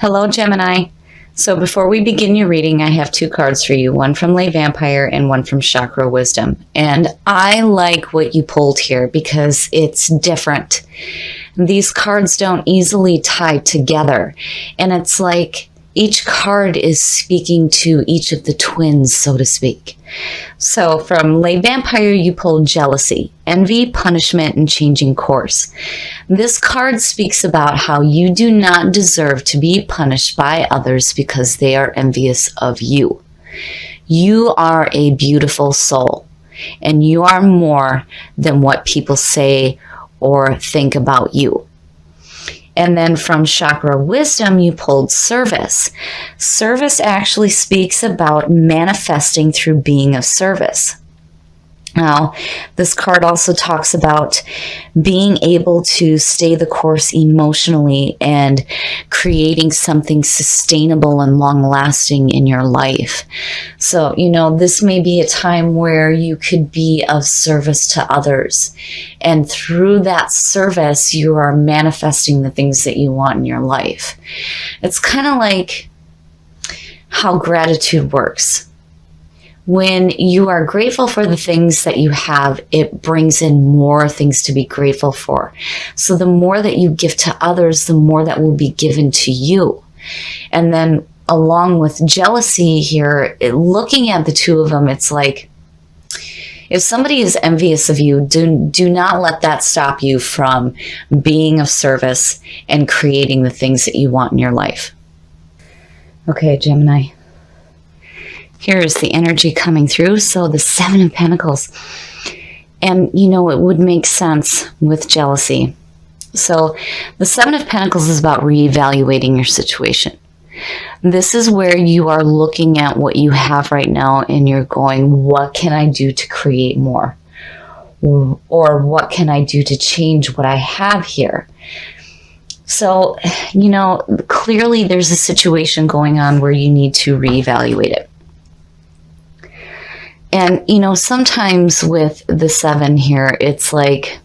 Hello, Gemini. So before we begin your reading, I have two cards for you, one from Lay Vampire and one from Chakra Wisdom. And I like what you pulled here because it's different. These cards don't easily tie together. And it's like each card is speaking to each of the twins, so to speak. So from Lay Vampire, you pulled jealousy, envy, punishment, and changing course. This card speaks about how you do not deserve to be punished by others because they are envious of you. You are a beautiful soul, and you are more than what people say or think about you. And then from Chakra Wisdom, you pulled service. Service actually speaks about manifesting through being of service. Now, this card also talks about being able to stay the course emotionally and creating something sustainable and long-lasting in your life. So, this may be a time where you could be of service to others. And through that service, you are manifesting the things that you want in your life. It's kind of like how gratitude works. When you are grateful for the things that you have, it brings in more things to be grateful for. So the more that you give to others, the more that will be given to you. And then along with jealousy here, looking at the two of them, it's like, if somebody is envious of you, do not let that stop you from being of service and creating the things that you want in your life. Okay, Gemini. Here's the energy coming through. So the Seven of Pentacles. And, it would make sense with jealousy. So the Seven of Pentacles is about reevaluating your situation. This is where you are looking at what you have right now and you're going, what can I do to create more? Or what can I do to change what I have here? So, clearly there's a situation going on where you need to reevaluate it. And, sometimes with the seven here, it's like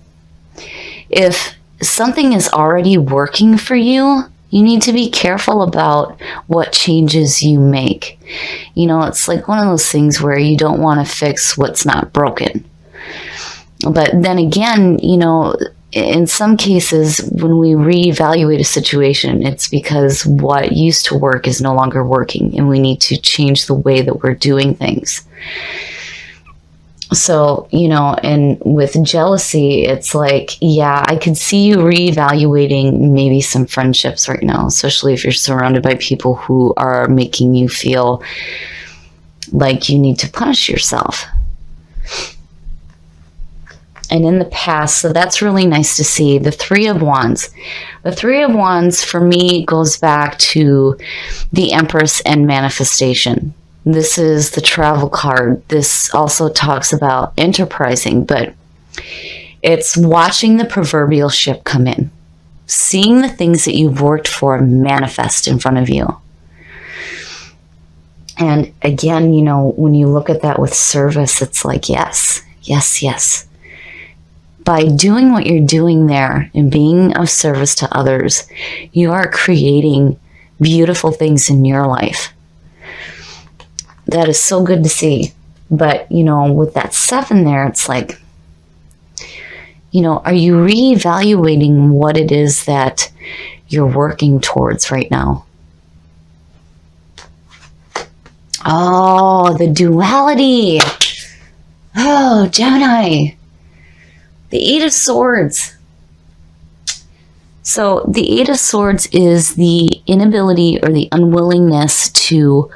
if something is already working for you, you need to be careful about what changes you make. It's like one of those things where you don't want to fix what's not broken. But then again, in some cases, when we reevaluate a situation, it's because what used to work is no longer working, and we need to change the way that we're doing things. So, and with jealousy, it's like, yeah, I could see you reevaluating maybe some friendships right now, especially if you're surrounded by people who are making you feel like you need to punish yourself. And in the past, so that's really nice to see. The Three of Wands. The Three of Wands, for me, goes back to the Empress and manifestation. This is the travel card. This also talks about enterprising, but it's watching the proverbial ship come in. Seeing the things that you've worked for manifest in front of you. And again, when you look at that with service, it's like, yes, yes, yes. By doing what you're doing there and being of service to others, you are creating beautiful things in your life. That is so good to see. But, with that seven there, it's like, are you reevaluating what it is that you're working towards right now? Oh, the duality. Oh, Gemini. The Eight of Swords. So the Eight of Swords is the inability or the unwillingness to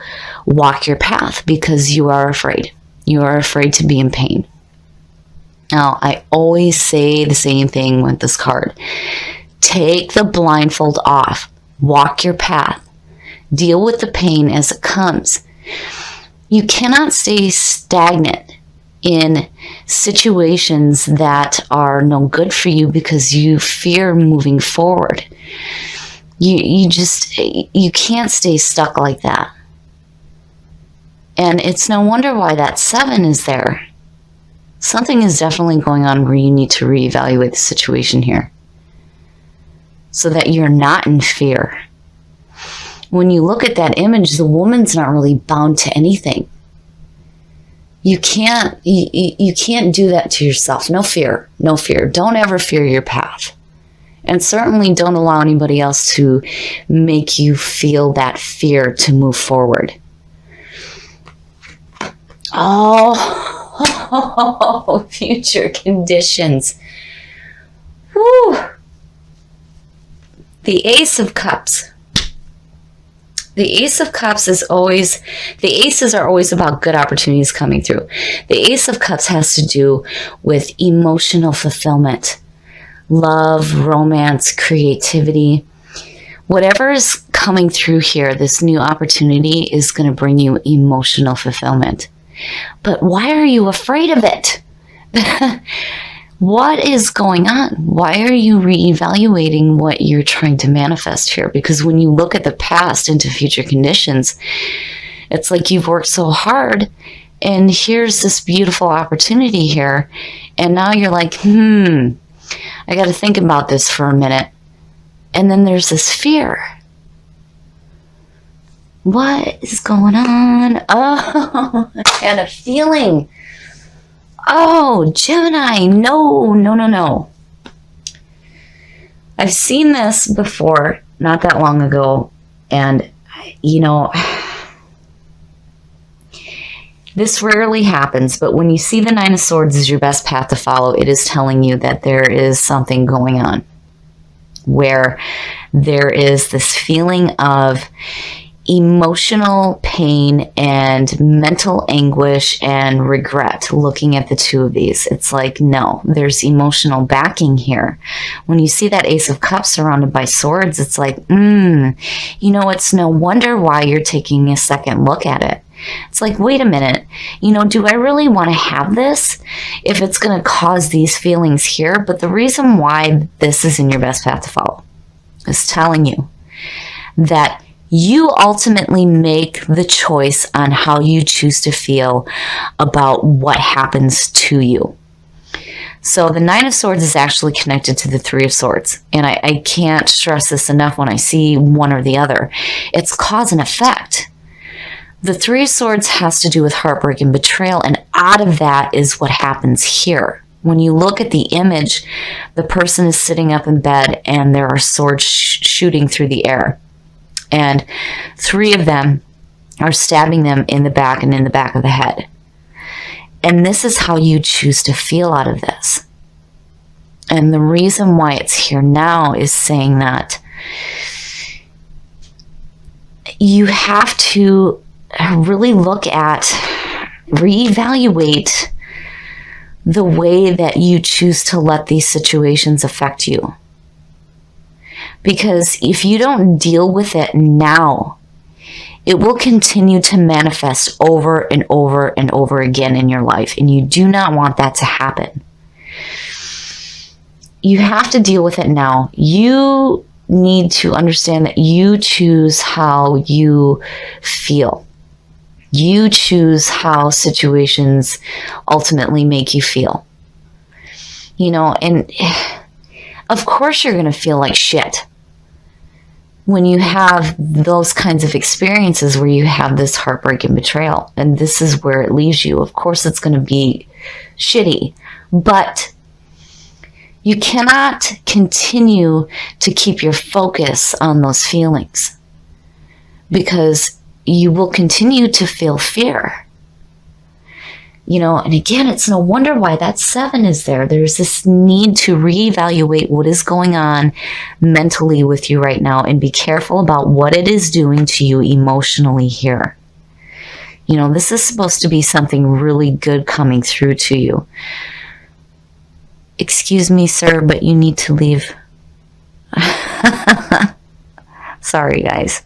walk your path because you are afraid. You are afraid to be in pain. Now, I always say the same thing with this card. Take the blindfold off. Walk your path. Deal with the pain as it comes. You cannot stay stagnant in situations that are no good for you because you fear moving forward. You can't stay stuck like that. And it's no wonder why that seven is there. Something is definitely going on where you need to reevaluate the situation here so that you're not in fear. when you look at that image, the woman's not really bound to anything. You can't do that to yourself. No fear. Don't ever fear your path. And certainly don't allow anybody else to make you feel that fear to move forward. Oh, future conditions. Whew. The Ace of Cups. The Ace of Cups is always, the aces are always about good opportunities coming through. The Ace of Cups has to do with emotional fulfillment, love, romance, creativity. Whatever is coming through here, this new opportunity is going to bring you emotional fulfillment. But why are you afraid of it? What is going on? Why are you reevaluating what you're trying to manifest here? Because when you look at the past into future conditions, it's like you've worked so hard and here's this beautiful opportunity here. And now you're like, I got to think about this for a minute. And then there's this fear. What is going on? Oh, I had a feeling. Oh, Gemini, no. I've seen this before, not that long ago, and, this rarely happens, but when you see the Nine of Swords as your best path to follow, it is telling you that there is something going on, where there is this feeling of emotional pain and mental anguish and regret looking at the two of these. It's like, no, there's emotional backing here. When you see that Ace of Cups surrounded by swords, it's like, it's no wonder why you're taking a second look at it. It's like, wait a minute, do I really want to have this if it's going to cause these feelings here? But the reason why this is in your best path to follow is telling you that you ultimately make the choice on how you choose to feel about what happens to you. So the Nine of Swords is actually connected to the Three of Swords. And I can't stress this enough when I see one or the other. It's cause and effect. The Three of Swords has to do with heartbreak and betrayal. And out of that is what happens here. When you look at the image, the person is sitting up in bed and there are swords shooting through the air. And three of them are stabbing them in the back and in the back of the head. And this is how you choose to feel out of this. And the reason why it's here now is saying that you have to really look at, reevaluate the way that you choose to let these situations affect you. Because if you don't deal with it now, it will continue to manifest over and over and over again in your life. And you do not want that to happen. You have to deal with it now. You need to understand that you choose how you feel. You choose how situations ultimately make you feel. And of course you're going to feel like shit when you have those kinds of experiences where you have this heartbreak and betrayal. And this is where it leaves you. Of course it's going to be shitty, but you cannot continue to keep your focus on those feelings because you will continue to feel fear. And again, it's no wonder why that 7 is there. There's this need to reevaluate what is going on mentally with you right now and be careful about what it is doing to you emotionally here. This is supposed to be something really good coming through to you. Excuse me, sir, but you need to leave. Sorry, guys.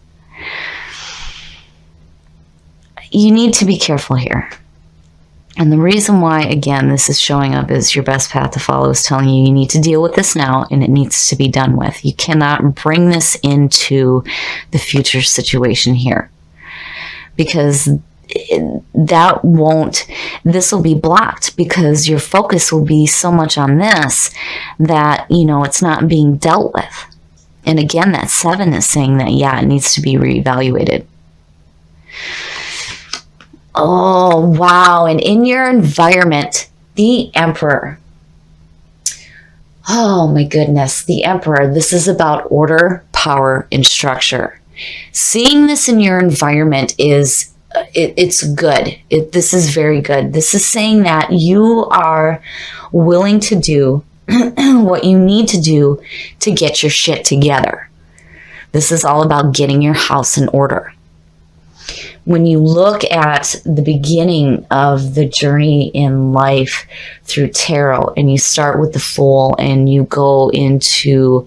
You need to be careful here. And the reason why, again, this is showing up as your best path to follow is telling you need to deal with this now and it needs to be done with. You cannot bring this into the future situation here because this will be blocked because your focus will be so much on this that, it's not being dealt with. And again, that 7 is saying that, yeah, it needs to be reevaluated. Oh, wow. And in your environment, the Emperor. Oh, my goodness. The Emperor. This is about order, power, and structure. Seeing this in your environment is, it's good. This is very good. This is saying that you are willing to do what you need to do to get your shit together. This is all about getting your house in order. When you look at the beginning of the journey in life through tarot, and you start with the Fool and you go into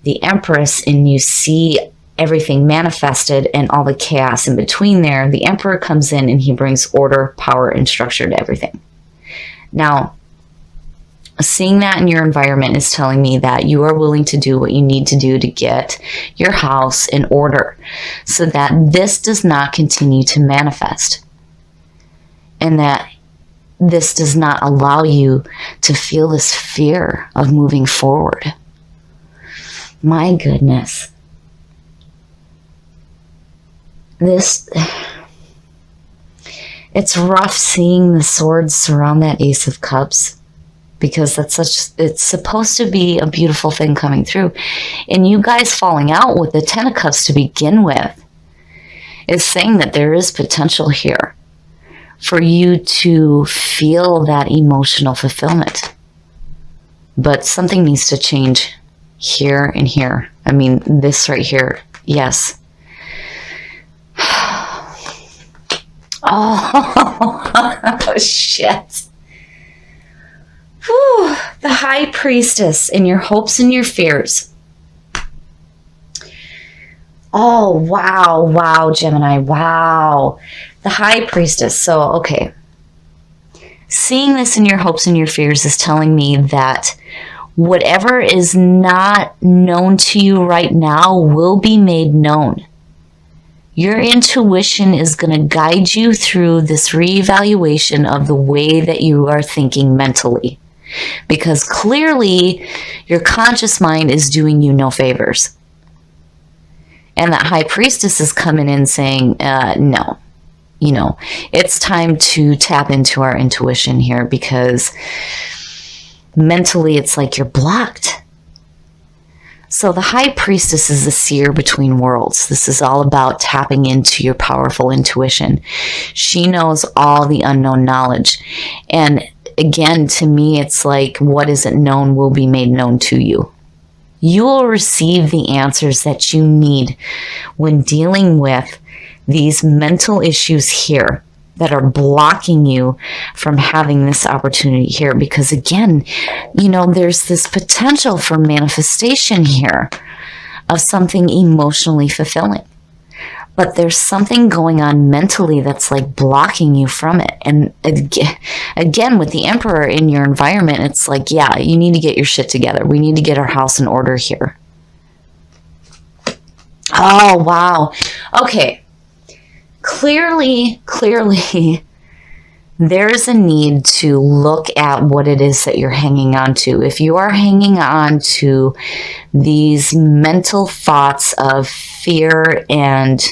the Empress and you see everything manifested and all the chaos in between there, the Emperor comes in and he brings order, power, and structure to everything. Now, seeing that in your environment is telling me that you are willing to do what you need to do to get your house in order so that this does not continue to manifest, and that this does not allow you to feel this fear of moving forward. My goodness. It's rough seeing the swords surround that Ace of Cups, because it's supposed to be a beautiful thing coming through. And you guys falling out with the 10 of Cups to begin with is saying that there is potential here for you to feel that emotional fulfillment. But something needs to change here and here. I mean, this right here, yes. Oh, shit. Whew, the High Priestess in your hopes and your fears. Oh, wow, wow, Gemini, wow. The High Priestess. So, okay. Seeing this in your hopes and your fears is telling me that whatever is not known to you right now will be made known. Your intuition is going to guide you through this reevaluation of the way that you are thinking mentally. Because clearly, your conscious mind is doing you no favors. And that High Priestess is coming in saying, no. You know, it's time to tap into our intuition here, because mentally it's like you're blocked. So the High Priestess is the seer between worlds. This is all about tapping into your powerful intuition. She knows all the unknown knowledge. And again, to me, it's like what isn't known will be made known to you. You will receive the answers that you need when dealing with these mental issues here that are blocking you from having this opportunity here. Because again, you know, there's this potential for manifestation here of something emotionally fulfilling. But there's something going on mentally that's like blocking you from it. And again, with the Emperor in your environment, it's like, yeah, you need to get your shit together. We need to get our house in order here. Oh, wow. Okay. Clearly, there's a need to look at what it is that you're hanging on to. If you are hanging on to these mental thoughts of fear and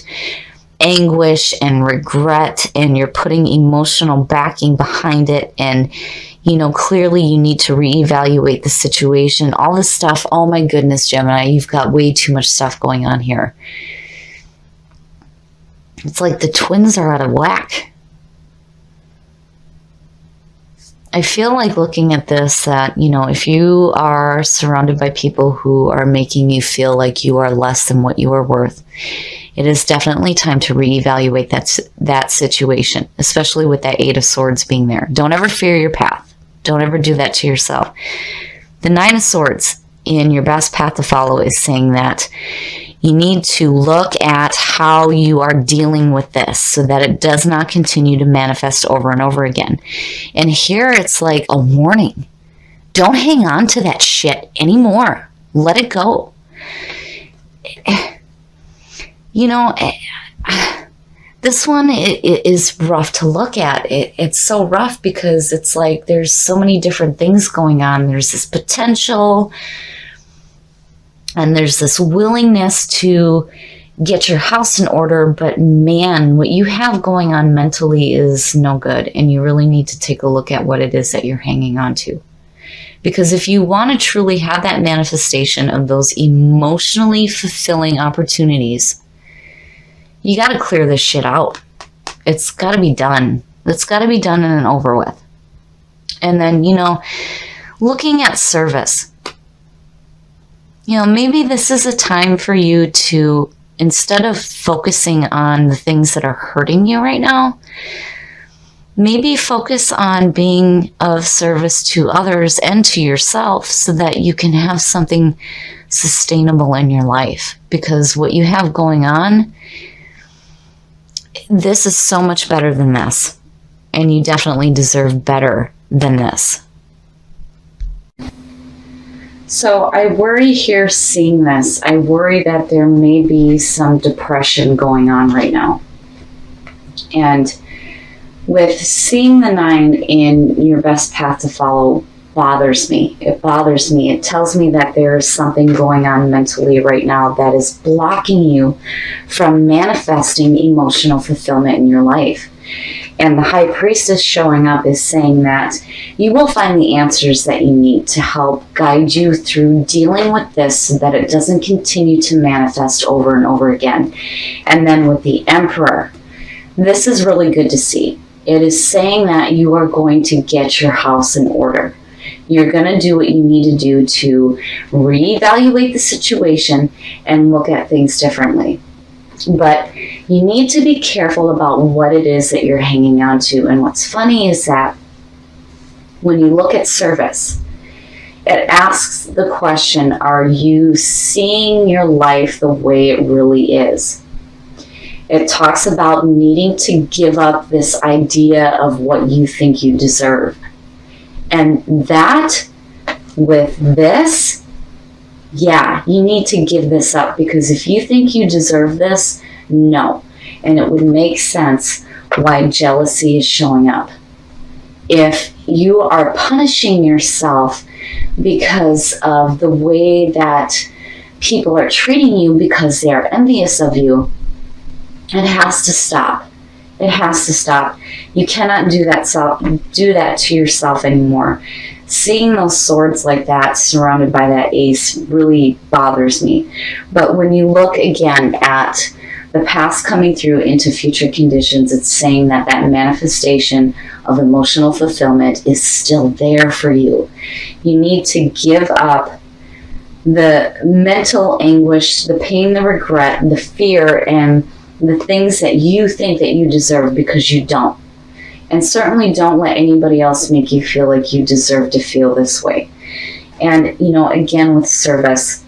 anguish and regret, and you're putting emotional backing behind it, and you know, clearly you need to reevaluate the situation, all this stuff. Oh my goodness, Gemini, you've got way too much stuff going on here. It's like the twins are out of whack. I feel like looking at this that, you know, if you are surrounded by people who are making you feel like you are less than what you are worth, it is definitely time to reevaluate that situation, especially with that 8 of Swords being there. Don't ever fear your path. Don't ever do that to yourself. The 9 of Swords in your best path to follow is saying that you need to look at how you are dealing with this so that it does not continue to manifest over and over again. And here it's like a warning. Don't hang on to that shit anymore. Let it go. You know, this one is rough to look at. It's so rough because it's like there's so many different things going on. There's this potential And there's this willingness to get your house in order, but man, what you have going on mentally is no good. And you really need to take a look at what it is that you're hanging on to. Because if you want to truly have that manifestation of those emotionally fulfilling opportunities, you got to clear this shit out. It's got to be done. It's got to be done and over with. And then, looking at service. Maybe this is a time for you to, instead of focusing on the things that are hurting you right now, maybe focus on being of service to others and to yourself so that you can have something sustainable in your life. Because what you have going on, this is so much better than this. And you definitely deserve better than this. So I worry here seeing this. I worry that there may be some depression going on right now. And with seeing the 9 in your best path to follow bothers me. It bothers me. It tells me that there's something going on mentally right now that is blocking you from manifesting emotional fulfillment in your life. And the High Priestess showing up is saying that you will find the answers that you need to help guide you through dealing with this so that it doesn't continue to manifest over and over again. And then with the Emperor, this is really good to see. It is saying that you are going to get your house in order. You're going to do what you need to do to reevaluate the situation and look at things differently. But you need to be careful about what it is that you're hanging on to. And what's funny is that when you look at service, it asks the question, are you seeing your life the way it really is? It talks about needing to give up this idea of what you think you deserve. And that, with this, yeah, you need to give this up, because if you think you deserve this, no. And it would make sense why jealousy is showing up. If you are punishing yourself because of the way that people are treating you because they are envious of you, it has to stop. It has to stop. You cannot do that to yourself anymore. Seeing those swords like that surrounded by that ace really bothers me. But when you look again at the past coming through into future conditions, it's saying that that manifestation of emotional fulfillment is still there for you. You need to give up the mental anguish, the pain, the regret, the fear, and the things that you think that you deserve, because you don't. And certainly don't let anybody else make you feel like you deserve to feel this way. And, again, with service,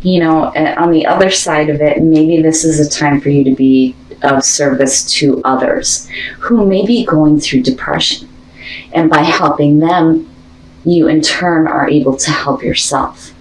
on the other side of it, maybe this is a time for you to be of service to others who may be going through depression. And by helping them, you in turn are able to help yourself.